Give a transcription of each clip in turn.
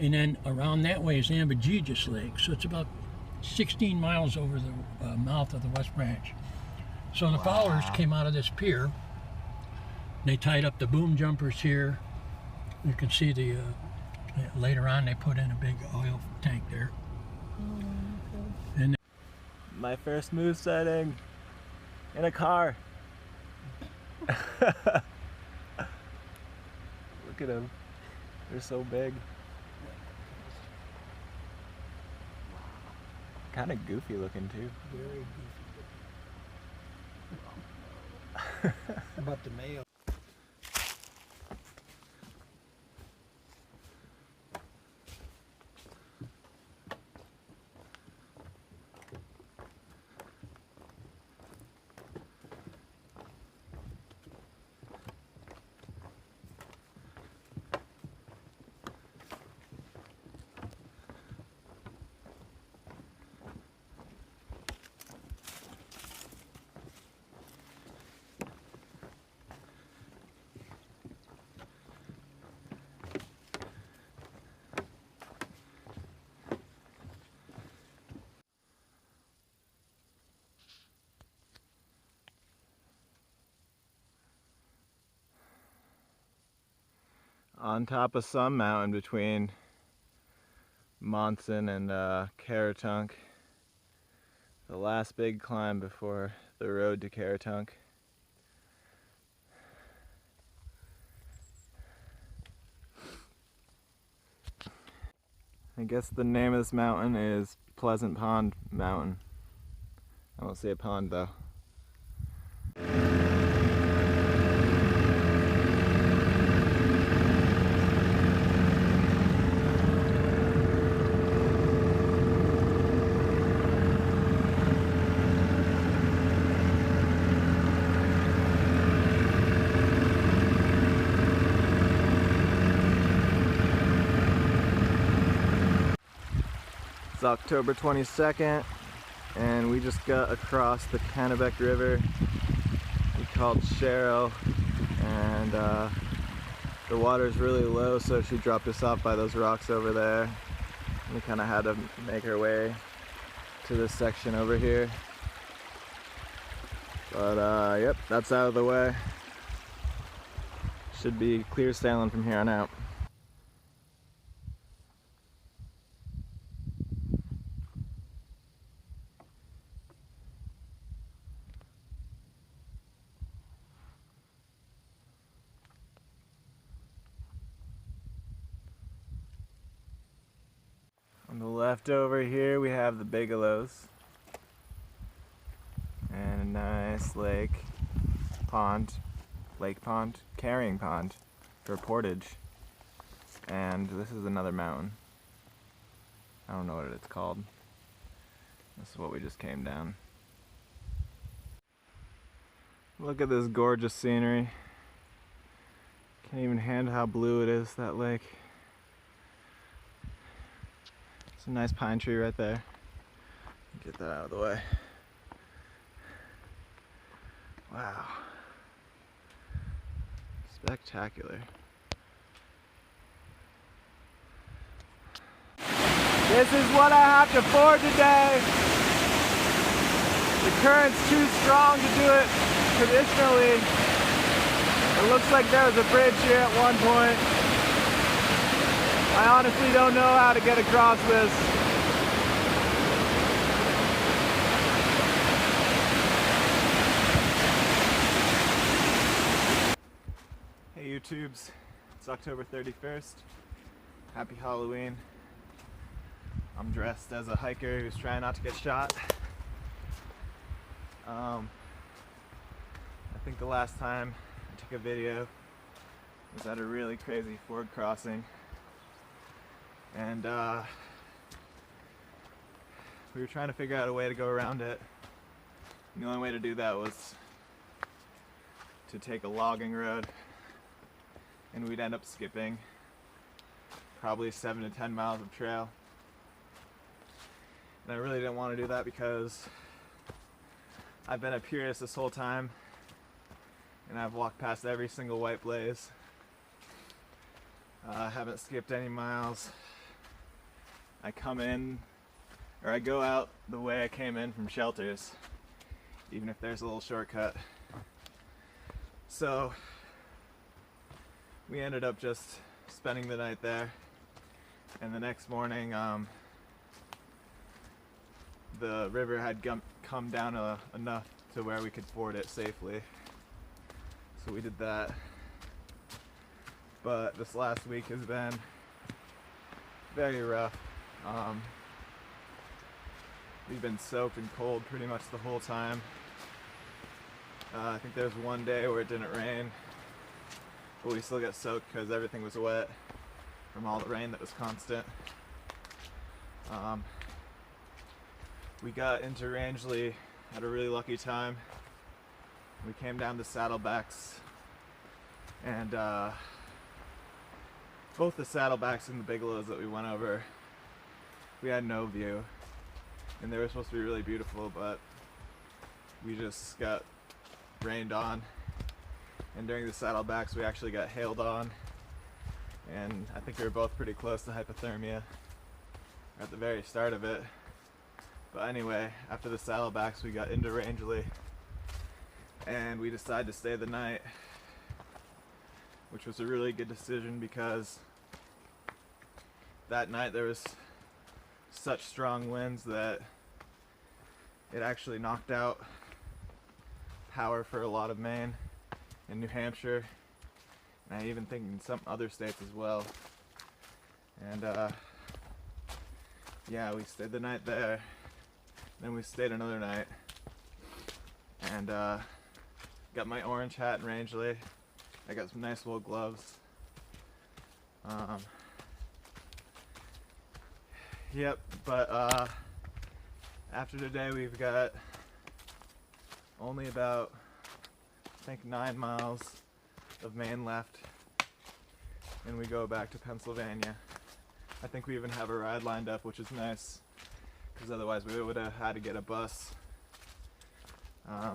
And then around that way is Ambajijas Lake. So it's about 16 miles over the mouth of the West Branch. So the followers came out of this pier. They tied up the boom jumpers here. You can see the later on they put in a big oil tank there. And my first moose sighting in a car. Look at them. They're so big. Kind of goofy looking too. very goofy. But the male. On top of some mountain between Monson and Caratunk. The last big climb before the road to Caratunk. I guess the name of this mountain is Pleasant Pond Mountain. I don't see a pond though. It's October 22nd, and we just got across the Kennebec River. We called Cheryl, and the water's really low, so she dropped us off by those rocks over there. We kind of had to make our way to this section over here. But yep, that's out of the way. Should be clear sailing from here on out. On the left over here we have the Bigelows and a nice lake pond, carrying pond for portage. And this is another mountain. I don't know what it's called. This is what we just came down. Look at this gorgeous scenery. Can't even handle how blue it is, that lake. It's a nice pine tree right there. Get that out of the way. Wow. Spectacular. This is what I have to ford today. The current's too strong to do it traditionally. It looks like there was a bridge here at one point. I honestly don't know how to get across this. Hey YouTubes, it's October 31st. Happy Halloween. I'm dressed as a hiker who's trying not to get shot. I think the last time I took a video was at a really crazy ford crossing. And we were trying to figure out a way to go around it. And the only way to do that was to take a logging road, and we'd end up skipping probably 7 to 10 miles of trail. And I really didn't want to do that because I've been a purist this whole time, and I've walked past every single white blaze. I haven't skipped any miles. I come in, or I go out the way I came in from shelters, even if there's a little shortcut. So we ended up just spending the night there, and the next morning the river had come down enough to where we could ford it safely. So we did that. But this last week has been very rough. We've been soaked and cold pretty much the whole time. I think there was one day where it didn't rain, but we still got soaked because everything was wet from all the rain that was constant. We got into Rangeley at a really lucky time. We came down the Saddlebacks, and both the Saddlebacks and the Bigelows that we went over, we had no view, and they were supposed to be really beautiful, but we just got rained on. And during the Saddlebacks we actually got hailed on, and I think we were both pretty close to hypothermia at the very start of it. But anyway, after the Saddlebacks we got into Rangeley, and we decided to stay the night, which was a really good decision because that night there was such strong winds that it actually knocked out power for a lot of Maine and New Hampshire, and I even think in some other states as well. And yeah, we stayed the night there, then we stayed another night, and got my orange hat in Rangeley. I got some nice wool gloves. Yep, but after today we've got only about, I think, 9 miles of Maine left, and we go back to Pennsylvania. I think we even have a ride lined up, which is nice, because otherwise we would have had to get a bus. I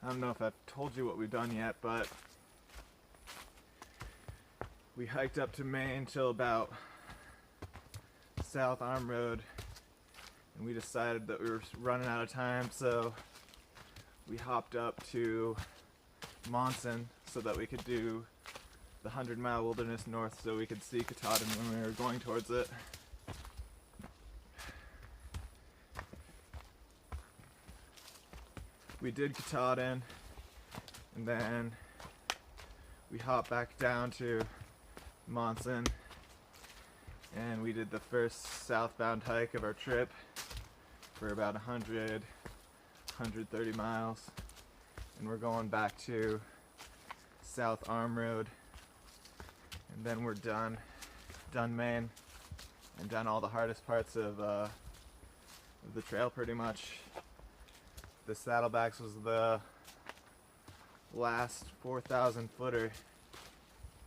don't know if I've told you what we've done yet, but we hiked up to Maine till about South Arm Road, and we decided that we were running out of time, so we hopped up to Monson so that we could do the 100-mile wilderness north, so we could see Katahdin when we were going towards it. We did Katahdin, and then we hopped back down to Monson, and we did the first southbound hike of our trip for about 130 miles, and we're going back to South Arm Road, and then we're done Maine, and done all the hardest parts of the trail pretty much. The Saddlebacks was the last 4,000 footer,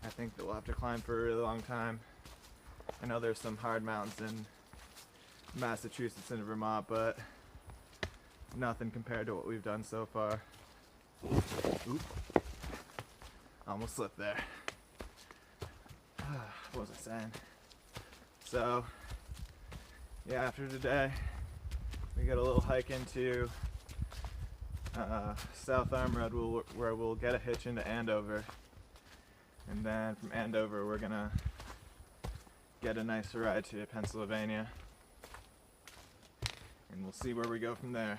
I think, that we'll have to climb for a really long time. I know there's some hard mountains in Massachusetts and Vermont, but nothing compared to what we've done so far. Oop. Almost slipped there. What was I saying? So, yeah, after today, we got a little hike into South Arm Road, where we'll get a hitch into Andover, and then from Andover we're gonna get a nice ride to Pennsylvania, and we'll see where we go from there.